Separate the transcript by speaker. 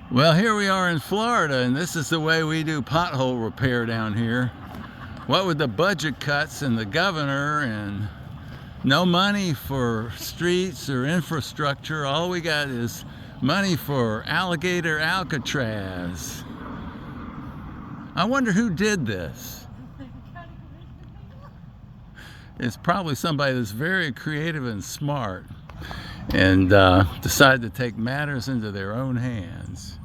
Speaker 1: Well, here we are in Florida, and this is the way we do pothole repair down here. What with the budget cuts and the governor and no money for streets or infrastructure, all we got is money for alligator Alcatraz. I wonder who did this. It's probably somebody that's very creative and smart and decided to take matters into their own hands.